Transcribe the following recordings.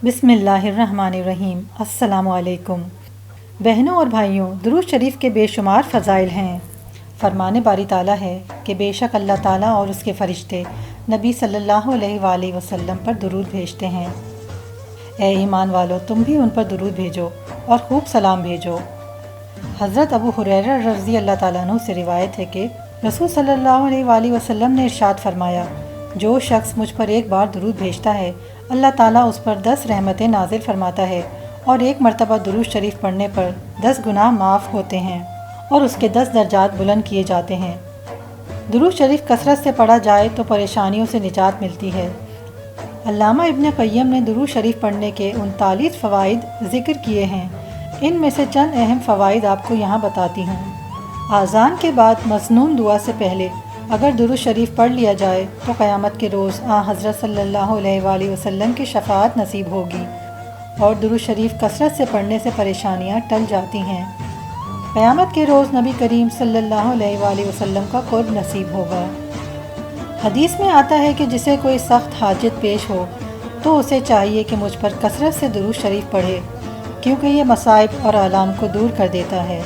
बिस्मिल्लाहिर्रहमानिर्रहीम। अस्सलामु अलैकुम। बहनों और भाइयों, दुरूद शरीफ के बेशुमार फ़ज़ाइल हैं। फरमाने बारी ताला है कि बेशक अल्लाह ताला और उसके फ़रिश्ते नबी सल्लल्लाहु अलैहि वसल्लम पर दुरूद भेजते हैं। ए ईमान वालों, तुम भी उन पर दुरूद भेजो और खूब सलाम भेजो। हज़रत अबू हुरैरा रज़ी अल्लाह ताला अन्हु से रिवायत है कि रसूल सल्लल्लाहु अलैहि वसल्लम ने इरशाद फरमाया, जो शख्स मुझ पर एक बार दुरूद भेजता है, अल्लाह ताला उस पर 10 रहमतें नाजिल फरमाता है और एक मरतबा दुरूद शरीफ पढ़ने पर 10 गुनाह माफ़ होते हैं और उसके 10 दर्जात बुलंद किए जाते हैं। दुरूद शरीफ कसरत से पढ़ा जाए तो परेशानियों से निजात मिलती है। अल्लामा इब्न क़य्यम ने दुरूद शरीफ पढ़ने के 39 फ़वाइद ज़िक्र किए हैं। इनमें से चंद अहम फ़वाइद आपको यहाँ बताती हूँ। आज़ान के बाद मसनून दुआ से पहले अगर दुरूद शरीफ पढ़ लिया जाए तो क़यामत के रोज़ हज़रत सल्लल्लाहु अलैहि वसल्लम की शफ़ाअत नसीब होगी और दुरूद शरीफ कसरत से पढ़ने से परेशानियाँ टल जाती हैं। क़यामत के रोज़ नबी करीम सल्लल्लाहु अलैहि वसल्लम का क़ुर्ब नसीब होगा। हदीस में आता है कि जिसे कोई सख्त हाजत पेश हो तो उसे चाहिए कि मुझ पर कसरत से दुरूद शरीफ पढ़े, क्योंकि ये मसाइब और आलाम को दूर कर देता है।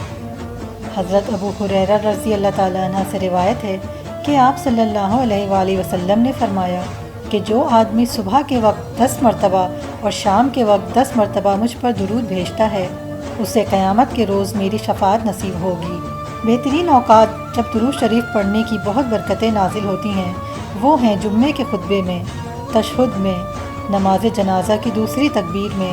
हज़रत अबू हुरैरा रज़ी अल्लाह ताला अन्हु से रिवायत है कि आप सल्लल्लाहु अलैहि वसल्लम ने फरमाया कि जो आदमी सुबह के वक्त 10 मरतबा और शाम के वक्त 10 मरतबा मुझ पर दुरूद भेजता है, उसे क़यामत के रोज़ मेरी शफ़ाअत नसीब होगी। बेहतरीन औक़ात जब दुरूद शरीफ पढ़ने की बहुत बरकतें नाजिल होती हैं, वो हैं जुम्मे के खुतबे में, तशहुद में, नमाज जनाजा की दूसरी तकबीर में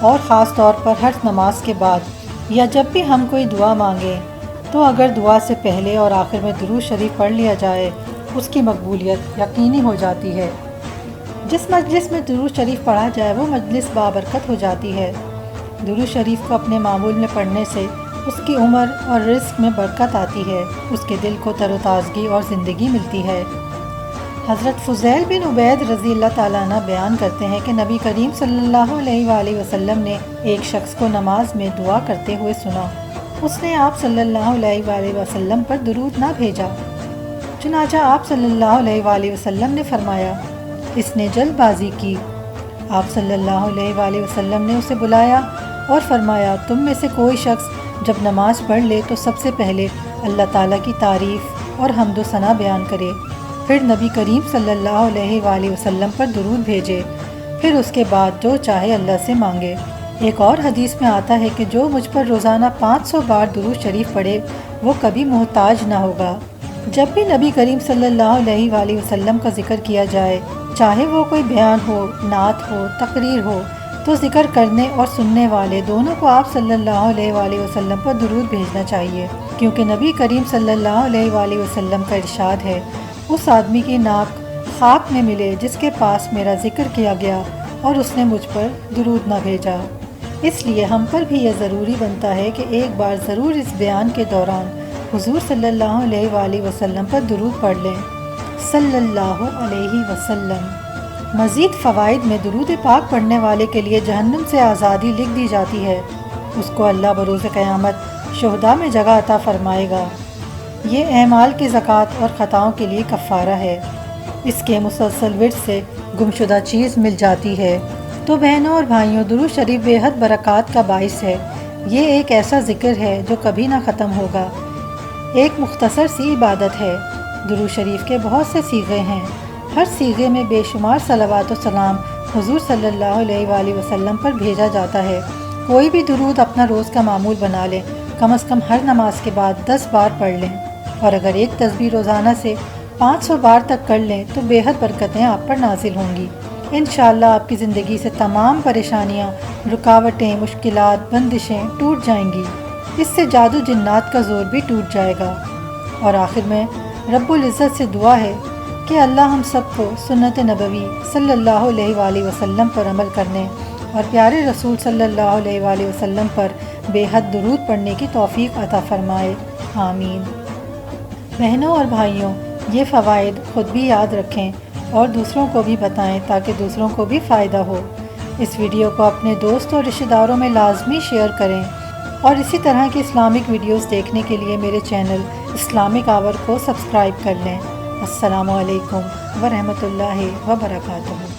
और ख़ास तौर पर हर नमाज के बाद, या जब भी हम कोई दुआ मांगें तो अगर दुआ से पहले और आखिर में दुरूद शरीफ पढ़ लिया जाए, उसकी मकबूलियत यकीनी हो जाती है। जिस मजलिस में दुरूद शरीफ पढ़ा जाए वो मजलिस बाबरकत हो जाती है। दुरूद शरीफ को अपने मामूल में पढ़ने से उसकी उम्र और रिज़्क़ में बरकत आती है, उसके दिल को तरोताज़गी और ज़िंदगी मिलती है। हज़रत फ़ुज़ैल बिन उबैद रज़ी अल्लाह ताला अन्हु बयान करते हैं कि नबी करीम सल्लल्लाहु अलैहि वसल्लम ने एक शख्स को नमाज में दुआ करते हुए सुना। उसने आप सल्लल्लाहु अलैहि वसल्लम पर दुरूद ना भेजा। चुनांचे आप सल्लल्लाहु अलैहि वसल्लम ने फरमाया, इसने जल्दबाजी की। आप सल्लल्लाहु अलैहि वसल्लम ने उसे बुलाया और फरमाया, तुम में से कोई शख्स जब नमाज पढ़ ले तो सबसे पहले अल्लाह ताला की तारीफ़ और हम्द सना बयान करे, फिर नबी करीम सल्लल्लाहु अलैहि वसल्लम पर दुरूद भेजे, फिर उसके बाद जो चाहे अल्लाह से मांगे। एक और हदीस में आता है कि जो मुझ पर रोज़ाना 500 बार दुरूद शरीफ पढ़े वो कभी मोहताज ना होगा। जब भी नबी करीम सल्लल्लाहु अलैहि वसल्लम का जिक्र किया जाए, चाहे वो कोई बयान हो, नात हो, तकरीर हो, तो जिक्र करने और सुनने वाले दोनों को आप सल्लल्लाहु अलैहि वसल्लम पर दुरूद भेजना चाहिए, क्योंकि नबी करीम सल्लल्लाहु अलैहि वसल्लम का इरशाद है, उस आदमी की नाक खाक में मिले जिसके पास मेरा जिक्र किया गया और उसने मुझ पर दुरूद न भेजा। इसलिए हम पर भी यह ज़रूरी बनता है कि एक बार ज़रूर इस बयान के दौरान हुज़ूर सल्लल्लाहु अलैहि वसल्लम पर दुरूद पढ़ लें, सल्लल्लाहु अलैहि वसल्लम। मज़ीद फ़वाइद में दुरूद पाक पढ़ने वाले के लिए जहन्नुम से आज़ादी लिख दी जाती है। उसको अल्लाह बरोज़ क़यामत शुहदा में जगह अता फ़रमाएगा। ये अमाल की ज़कात और ख़ताओं के लिए कफ़ारा है। इसके मुसलसल विर्द से गुमशुदा चीज़ मिल जाती है। तो बहनों और भाइयों, दुरूद शरीफ बेहद बरक़ात का बाइस है। ये एक ऐसा ज़िक्र है जो कभी ना ख़त्म होगा। एक मुख्तसर सी इबादत है। दुरूद शरीफ के बहुत से सीगे हैं। हर सीगे में बेशुमार सलावत व सलाम हुज़ूर सल्लल्लाहु अलैहि वसल्लम पर भेजा जाता है। कोई भी दुरूद अपना रोज़ का मामूल बना लें, कम अज़ कम हर नमाज के बाद 10 बार पढ़ लें, और अगर एक तस्बीह रोज़ाना से 500 बार तक कर लें तो बेहद बरकतें आप पर नाजिल होंगी। इंशाअल्लाह आपकी ज़िंदगी से तमाम परेशानियाँ, रुकावटें, मुश्किलात, बंदिशें टूट जाएंगी। इससे जादू जिन्नात का ज़ोर भी टूट जाएगा। और आखिर में रब्बुल इज़्ज़त से दुआ है कि अल्लाह हम सबको सुन्नत नबवी सल्लल्लाहु अलैहि वसल्लम पर अमल करने और प्यारे रसूल सल्लल्लाहु अलैहि वसल्लम पर बेहद दुरूद पढ़ने की तौफ़ीक़ अता फ़रमाए। आमीन। बहनों और भाइयों, ये फ़वाइद ख़ुद भी याद रखें और दूसरों को भी बताएं ताकि दूसरों को भी फ़ायदा हो। इस वीडियो को अपने दोस्त और रिश्तेदारों में लाजमी शेयर करें और इसी तरह की इस्लामिक वीडियोस देखने के लिए मेरे चैनल इस्लामिक आवर को सब्सक्राइब कर लें। अस्सलामु अलैकुम व रहमतुल्लाहि व बरकातुहू।